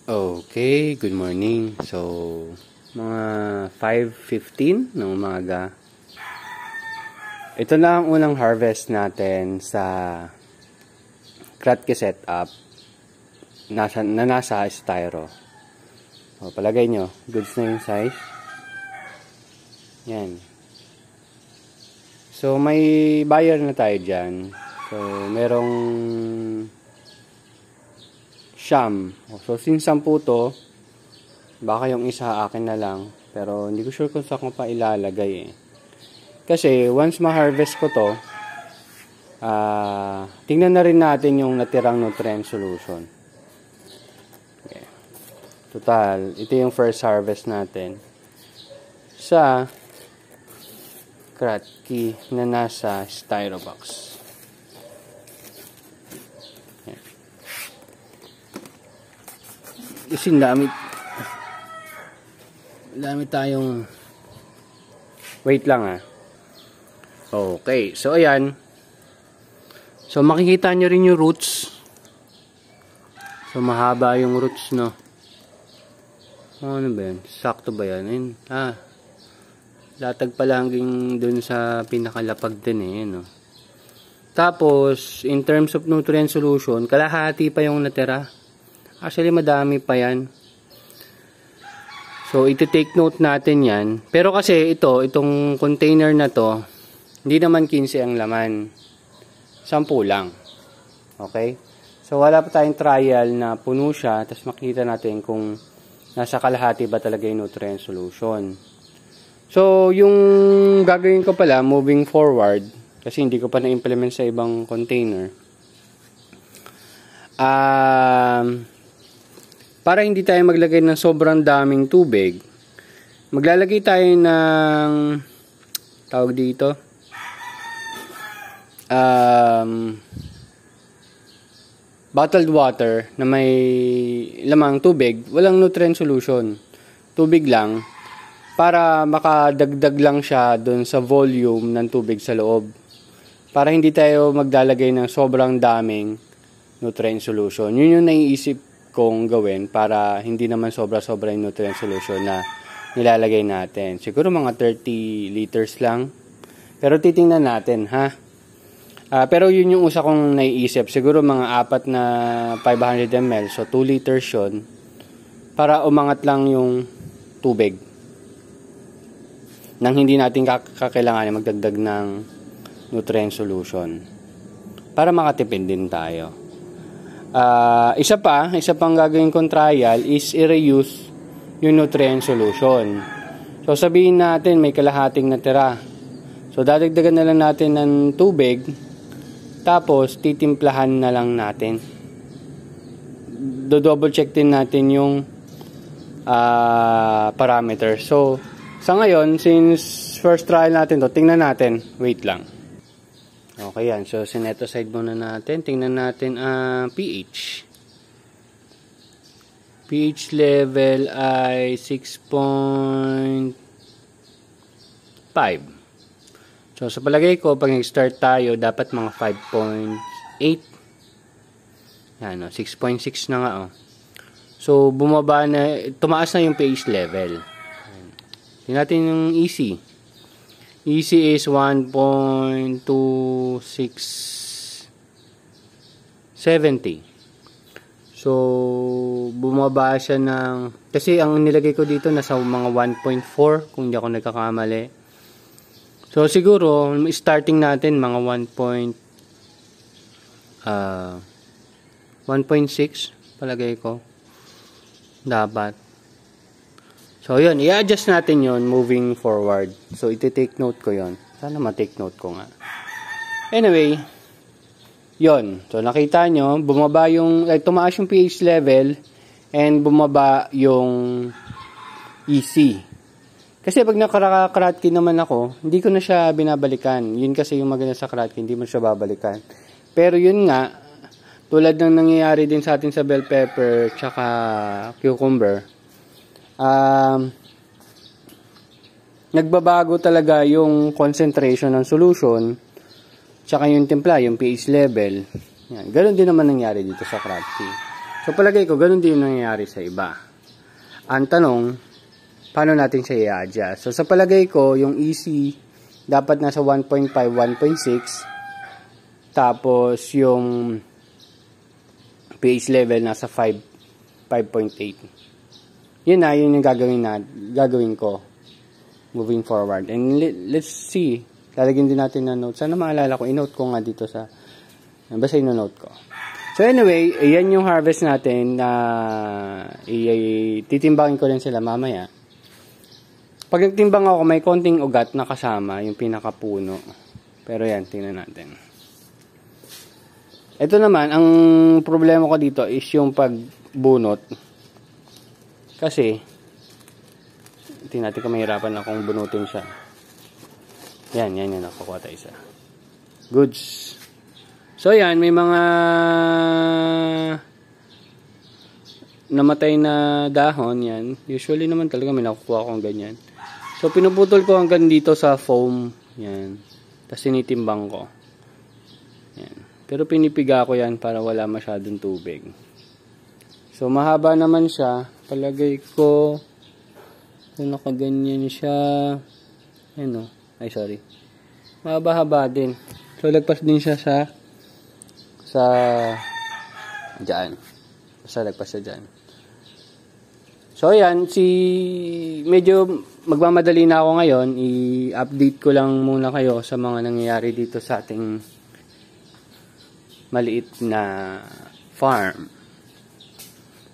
Okay, good morning. So, mga 5:15 ng umaga. Ito na ang unang harvest natin sa Kratky setup na nasa styro. O, palagay nyo, goods na yung size. Yan. So, may buyer na tayo dyan. So, merong siyam. So, since 10 to, baka yung isa akin na lang. Pero, hindi ko sure kung saan ko pa ilalagay eh. Kasi, once ma-harvest ko to, tingnan na rin natin yung natirang nutrient solution. Okay. Total, ito yung first harvest natin. Sa Kratky na nasa styro box. Kasi dami tayong wait lang okay, so ayan, so makikita nyo rin yung roots, so mahaba yung roots, no? Ano ba yan? Sakto ba yan? Ayun. Latag pala hanggang dun sa pinakalapag din no? Tapos in terms of nutrient solution, kalahati pa yung natira. Actually, madami pa yan. So, iti-take note natin yan. Pero kasi itong container na to, hindi naman 15 ang laman. 10 lang. Okay? So, wala pa tayong trial na puno siya. Tapos makita natin kung nasa kalahati ba talaga yung nutrient solution. So, yung gagawin ko pala, moving forward, kasi hindi ko pa na-implement sa ibang container. Para hindi tayo maglagay ng sobrang daming tubig, maglalagay tayo ng tawag dito bottled water na may lamang tubig, walang nutrient solution, tubig lang, para makadagdag lang siya dun sa volume ng tubig sa loob, para hindi tayo maglalagay ng sobrang daming nutrient solution. Yun yung naiisip kong gawin para hindi naman sobra-sobra yung nutrient solution na nilalagay natin. Siguro mga 30 liters lang. Pero titingnan natin, ha? Pero yun yung usa kong naiisip. Siguro mga 4 na 500 ml. So 2 liters yun. Para umangat lang yung tubig. Nang hindi natin kakailangan magdagdag ng nutrient solution. Para makatipid din tayo. Isa pang gagawin kong trial is i-reuse yung nutrient solution. So, sabihin natin may kalahating natira. So, dadagdagan na lang natin ng tubig. Tapos, titimplahan na lang natin. Do-double check din natin yung parameter. So, sa ngayon, since first trial natin to, tingnan natin. Wait lang. Okay yan. So, sinet aside muna natin. Tingnan natin pH. pH level ay 6.5. So, sa palagay ko, pag nag-start tayo, dapat mga 5.8. Yan, 6.6 na nga, So, tumaas na yung pH level. Tingnan natin yung EC. EC is 1.2670. So, bumaba siya ng... Kasi ang nilagay ko dito nasa mga 1.4 kung hindi ako nagkakamali. So, siguro, starting natin mga 1.6 palagay ko. Dapat. So, yun. I-adjust natin yun moving forward. So, iti-take note ko yun. Sana ma-take note ko nga. Anyway, yun. So, nakita nyo, bumaba yung, tumaas yung pH level and bumaba yung EC. Kasi pag naka-Kratky naman ako, hindi ko na siya binabalikan. Yun kasi yung maganda sa Kratky, hindi mo siya babalikan. Pero yun nga, tulad ng nangyayari din sa atin sa bell pepper tsaka cucumber, nagbabago talaga yung concentration ng solution tsaka yung timpla, yung pH level. Yan. Ganon din naman nangyari dito sa Kratky. So palagay ko, ganun din yung nangyayari sa iba. Ang tanong, paano natin siya i-adjust? So sa palagay ko, yung EC dapat nasa 1.5, 1.6. Tapos yung pH level nasa 5, 5.8. Yun yun yung gagawin ko moving forward. And let's see. Lalagyan din natin na note. Sana maalala ko, i-note ko nga dito sa, basta i-note ko. So anyway, ayan yung harvest natin na titimbangin ko rin sila mamaya. Pag nagtimbang ako, may konting ugat na kasama, yung pinakapuno. Pero yan, tingnan natin. Ito naman, ang problema ko dito is yung pagbunot. Kasi, tingnan natin kung mahirapan akong bunutin siya. Yan, nakukuha tayo isa. Goods. So yan, may mga namatay na dahon yan. Usually naman talaga may nakukuha akong ganyan. So pinuputol ko hanggang dito sa foam. Yan. Tapos tinitimbang ko. Yan. Pero pinipiga ko yan para wala masyadong tubig. So mahaba naman siya. Palagay ko kung nakaganyan siya. Yan o. Ay sorry. Mahaba-haba din. So lagpas din siya sa dyan. Basta lagpas siya dyan. So ayan, medyo magmamadali na ako ngayon. I-update ko lang muna kayo sa mga nangyayari dito sa ating maliit na farm.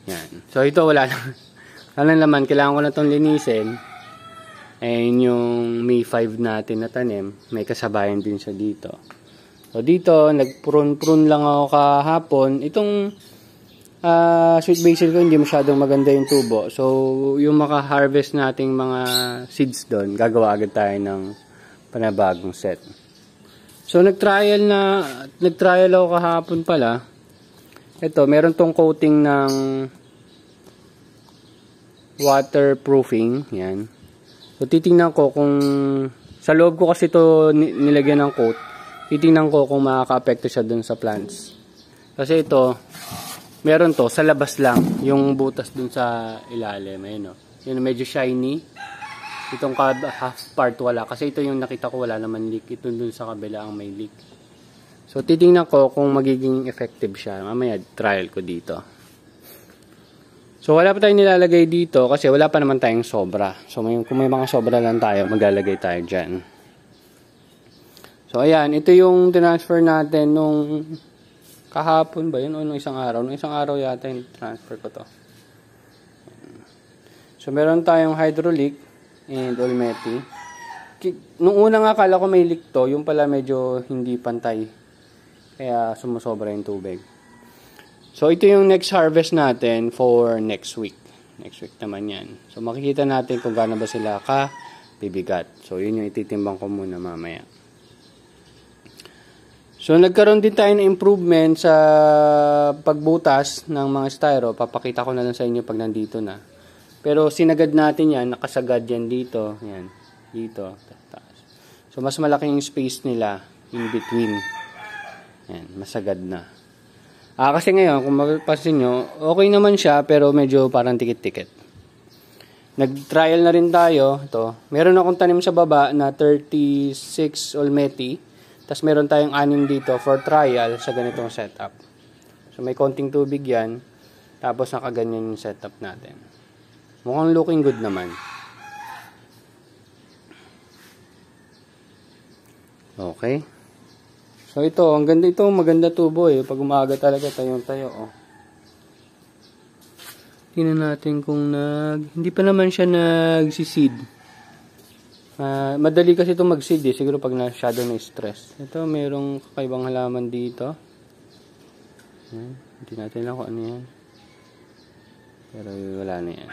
Yan. So ito wala naman. Kailangan ko na itong linisin. And yung May 5 natin na tanim, may kasabayan din siya dito. So dito, nagprune lang ako kahapon. Itong sweet basil ko, hindi masyadong maganda yung tubo. So, yung maka-harvest nating mga seeds doon, gagawa agad tayo ng panabagong set. So, nag-trial ako kahapon pala. Ito, meron tong coating ng waterproofing. Yan. So, titingnan ko kung sa loob ko kasi ito nilagyan ng coat. Titingnan ko kung makaka-apekto siya dun sa plants. Kasi ito, meron to, sa labas lang, yung butas dun sa ilalim. Ayun o. Yun, medyo shiny. Itong half part wala. Kasi ito yung nakita ko wala naman leak. Ito dun sa kabila ang may leak. So, titingnan ko kung magiging effective siya. Mamaya, trial ko dito. So, wala pa tayong nilalagay dito kasi wala pa naman tayong sobra. So, kung may mga sobra lang tayo, maglalagay tayo dyan. So, ayan. Ito yung transfer natin nung kahapon ba yun? O nung isang araw? Nung isang araw yata yung transfer ko to. So, meron tayong hydraulic and Olmeti. Nung una nga, akala ko may leak to. Yung pala medyo hindi pantay. Kaya sumusobra yung tubig. So, ito yung next harvest natin for next week. Next week naman yan. So, makikita natin kung gaano ba sila bibigat. So, yun yung ititimbang ko muna mamaya. So, nagkaroon din tayo ng improvement sa pagbutas ng mga styro. Papakita ko na lang sa inyo pag nandito na. Pero, sinagad natin yan. Nakasagad yan dito. Yan. Dito. Taas. So, mas malaking space nila in between. Yan. Masagad na. Kasi ngayon, kung mapapansin nyo, okay naman siya, pero medyo parang tikit-tikit. Nag-trial na rin tayo. Ito. Meron akong tanim sa baba na 36 Olmeti. Tapos meron tayong 6 dito for trial sa ganitong setup. So may konting tubig yan. Tapos nakaganyan yung setup natin. Mukhang looking good naman. Okay. So ito, ang ganda ito. Maganda tubo eh. Pag umaga talaga tayong-tayo. Oh. Tingnan natin kung hindi pa naman siya nagsiseed. Madali kasi ito mag-seed eh. Siguro pag masyado na stress. Ito, mayroong kakaibang halaman dito. Hindi natin lang kung ano yan. Pero wala na yan.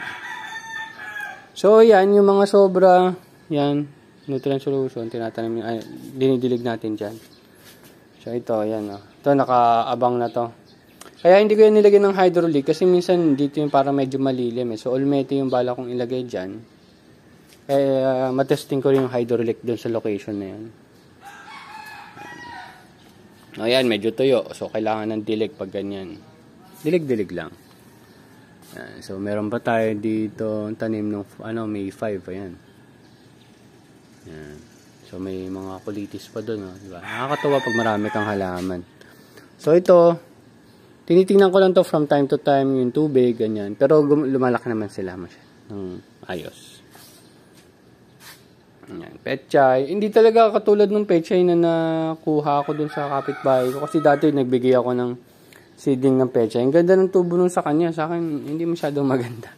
So, yan. Yung mga sobra, yan. Nutrient solution. Tinatanim, dinidilig natin dyan. So, ito, yan. Oh. Ito, nakaabang na to. Kaya hindi ko yan nilagay ng hydraulic. Kasi minsan dito yung parang medyo malilim eh. So, Olmeti yung bala kong ilagay dyan. Matesting ko rin yung hydraulic dun sa location na yan. Ayan, medyo tuyo. So, kailangan ng dilig pag ganyan. Dilig-dilig lang. Yan. So, meron pa tayo dito tanim ng May 5. Ayan. Yan. So, may mga kulitis pa doon. Diba? Nakakatawa pag marami kang halaman. So, ito, tinitingnan ko lang to from time to time yung tubig, ganyan. Pero lumalaki naman sila ng ayos. Yan. Pechay. Hindi talaga katulad ng pechay na nakuha ko dun sa kapitbahay ko. Kasi dati nagbigay ako ng seedling ng pechay. Ang ganda ng tubo nun sa kanya. Sa akin, hindi masyadong maganda.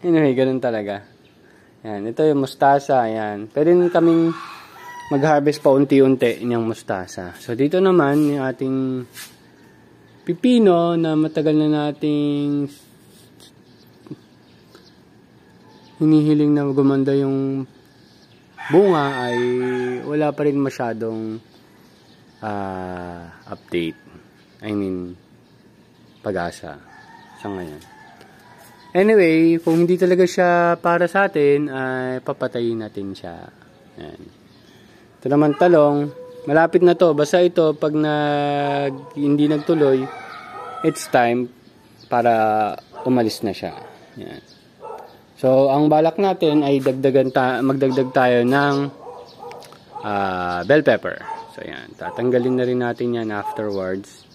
Anyway, ganun talaga. Yan. Ito yung mustasa. Yan. Pwede kaming mag-harvest pa unti-unti niyang mustasa. So, dito naman, yung ating pipino na matagal na nating hinihiling na gumanda yung bunga ay wala pa rin masyadong update. I mean, pag-asa sa ngayon. Anyway, kung hindi talaga siya para sa atin, ay papatayin natin siya. Ayan. Ito naman talong. Malapit na to. Basta ito, pag hindi nagtuloy, it's time para umalis na siya. Ayan. So, ang balak natin ay magdagdag tayo ng bell pepper. So, ayan. Tatanggalin na rin natin yan afterwards.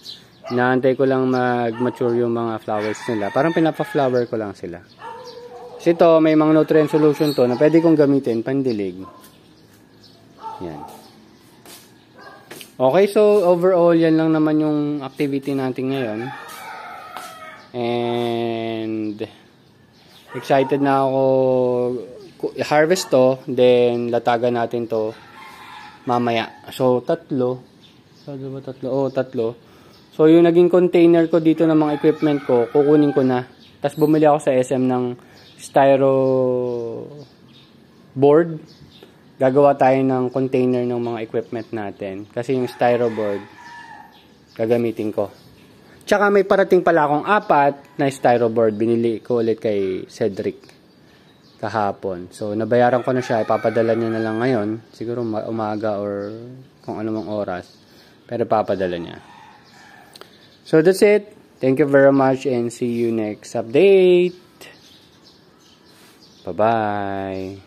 Inaantay ko lang mag-mature yung mga flowers nila. Parang pinapa-flower ko lang sila. Kasi ito, may mga nutrient solution to na pwede kong gamitin pandilig. Yan. Okay, so overall, yan lang naman yung activity natin ngayon. And excited na ako i-harvest to. Then, latagan natin to mamaya. So, tatlo. So, yung naging container ko dito ng mga equipment ko, kukunin ko na. Tapos, bumili ako sa SM ng styro board. Gagawa tayo ng container ng mga equipment natin. Kasi yung styro board, gagamitin ko. Tsaka may parating pala akong 4 na styro board. Binili ko ulit kay Cedric kahapon. So, nabayaran ko na siya. Ipapadala niya na lang ngayon. Siguro umaga or kung anumang oras. Pero papadala niya. So, that's it. Thank you very much and see you next update. Bye-bye.